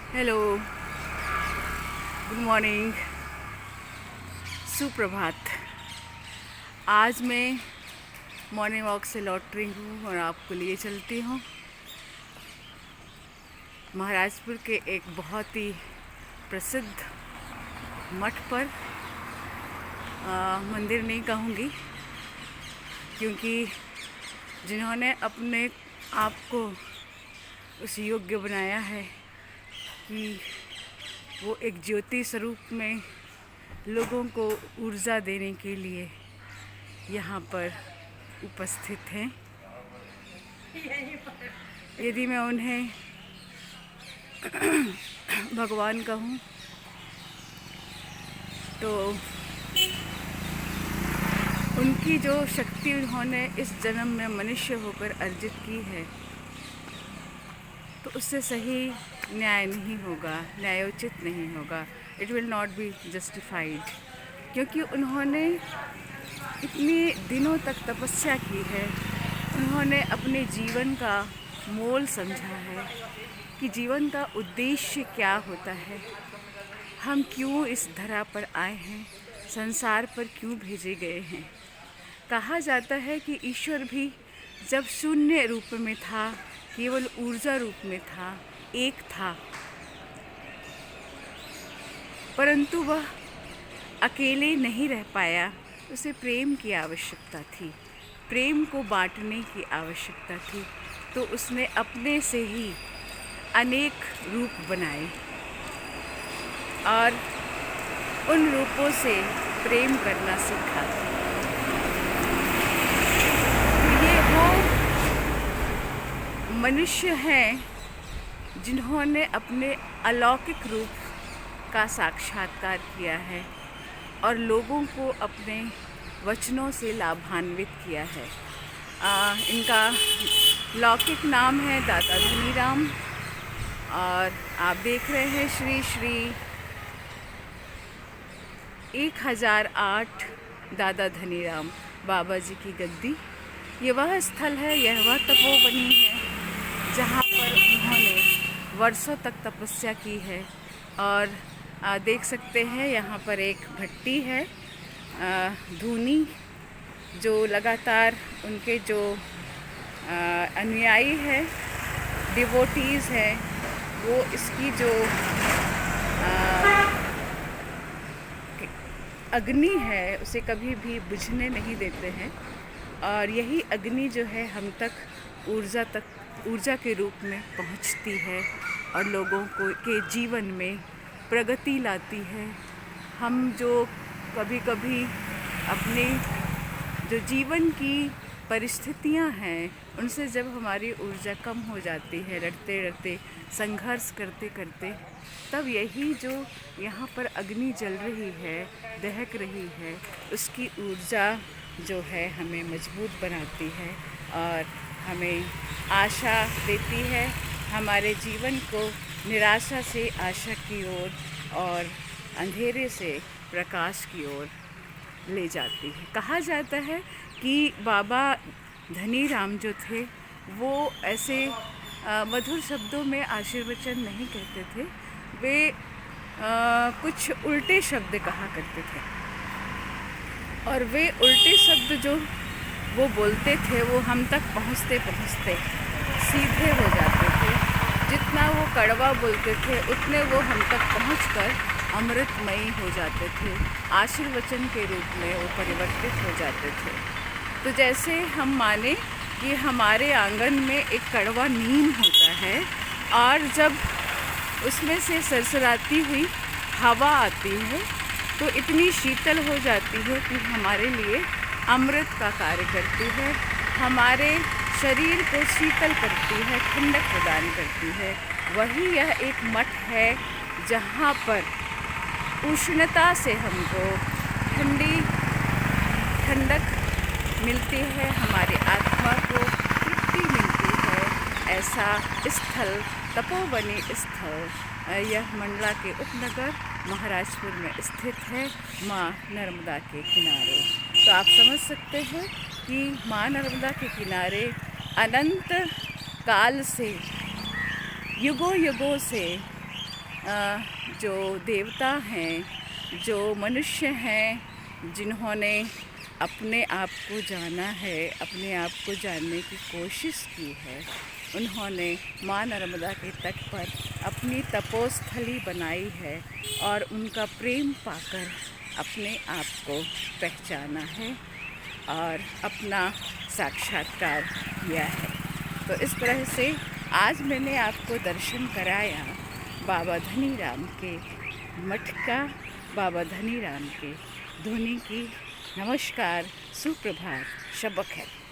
Hello, good morning, सुप्रभात। आज मैं मॉर्निंग वॉक से लौट रही हूँ और आपको लिए चलती हूँ महाराजपुर के एक बहुत ही प्रसिद्ध मठ पर। मंदिर नहीं कहूँगी, क्योंकि जिन्होंने अपने आप को उस योग्य बनाया है कि वो एक ज्योति स्वरूप में लोगों को ऊर्जा देने के लिए यहाँ पर उपस्थित हैं। यदि मैं उन्हें भगवान कहूँ तो उनकी जो शक्ति उन्होंने इस जन्म में मनुष्य होकर अर्जित की है, तो उससे सही न्याय नहीं होगा, न्यायोचित नहीं होगा। It will not be justified, क्योंकि उन्होंने इतने दिनों तक तपस्या की है। उन्होंने अपने जीवन का मोल समझा है कि जीवन का उद्देश्य क्या होता है, हम क्यों इस धरा पर आए हैं, संसार पर क्यों भेजे गए हैं। कहा जाता है कि ईश्वर भी जब शून्य रूप में था, केवल ऊर्जा रूप में था, एक था, परंतु वह अकेले नहीं रह पाया। उसे प्रेम की आवश्यकता थी, प्रेम को बांटने की आवश्यकता थी। तो उसने अपने से ही अनेक रूप बनाए और उन रूपों से प्रेम करना सीखा। ये वो मनुष्य हैं जिन्होंने अपने अलौकिक रूप का साक्षात्कार किया है और लोगों को अपने वचनों से लाभान्वित किया है। इनका लौकिक नाम है दादा धनीराम, और आप देख रहे हैं श्री श्री 1008 दादा धनीराम बाबा जी की गद्दी। ये वह स्थल है, यह वह तपोवनी है जहाँ पर उन्होंने वर्षों तक तपस्या की है। और देख सकते हैं यहाँ पर एक भट्टी है, धूनी, जो लगातार उनके जो अनुयायी है, डिवोटीज़ हैं, वो इसकी जो अग्नि है उसे कभी भी बुझने नहीं देते हैं। और यही अग्नि जो है हम तक ऊर्जा के रूप में पहुंचती है और लोगों को के जीवन में प्रगति लाती है। हम जो कभी कभी अपने जो जीवन की परिस्थितियां हैं उनसे जब हमारी ऊर्जा कम हो जाती है, लड़ते लड़ते संघर्ष करते करते, तब यही जो यहाँ पर अग्नि जल रही है, दहक रही है, उसकी ऊर्जा जो है हमें मजबूत बनाती है और हमें आशा देती है, हमारे जीवन को निराशा से आशा की ओर और अंधेरे से प्रकाश की ओर ले जाती है। कहा जाता है कि बाबा धनीराम जो थे वो ऐसे मधुर शब्दों में आशीर्वचन नहीं कहते थे, वे कुछ उल्टे शब्द कहा करते थे। और वे उल्टे शब्द जो वो बोलते थे वो हम तक पहुँचते पहुँचते सीधे हो जाते थे। जितना वो कड़वा बोलते थे उतने वो हम तक पहुंचकर अमृतमयी हो जाते थे, आशीर्वचन के रूप में वो परिवर्तित हो जाते थे। तो जैसे हम माने कि हमारे आंगन में एक कड़वा नीम होता है और जब उसमें से सरसराती हुई हवा आती है तो इतनी शीतल हो जाती है कि हमारे लिए अमृत का कार्य करती है, हमारे शरीर को शीतल करती है, ठंडक प्रदान करती है। वही यह एक मठ है जहाँ पर उष्णता से हमको ठंडक मिलती है, हमारी आत्मा को तृप्ति मिलती है। ऐसा स्थल, तपोवनी स्थल, यह मंडला के उपनगर महाराजपुर में स्थित है, माँ नर्मदा के किनारे। तो आप समझ सकते हैं कि माँ नर्मदा के किनारे अनंत काल से, युगों युगों से जो देवता हैं, जो मनुष्य हैं, जिन्होंने अपने आप को जाना है, अपने आप को जानने की कोशिश की है, उन्होंने माँ नर्मदा के तट पर अपनी तपोस्थली बनाई है और उनका प्रेम पाकर अपने आप को पहचाना है और अपना साक्षात्कार किया है। तो इस तरह से आज मैंने आपको दर्शन कराया बाबा धनीराम के मठ का, बाबा धनीराम के धुनी की। नमस्कार, सुप्रभात, शब ख़ैर।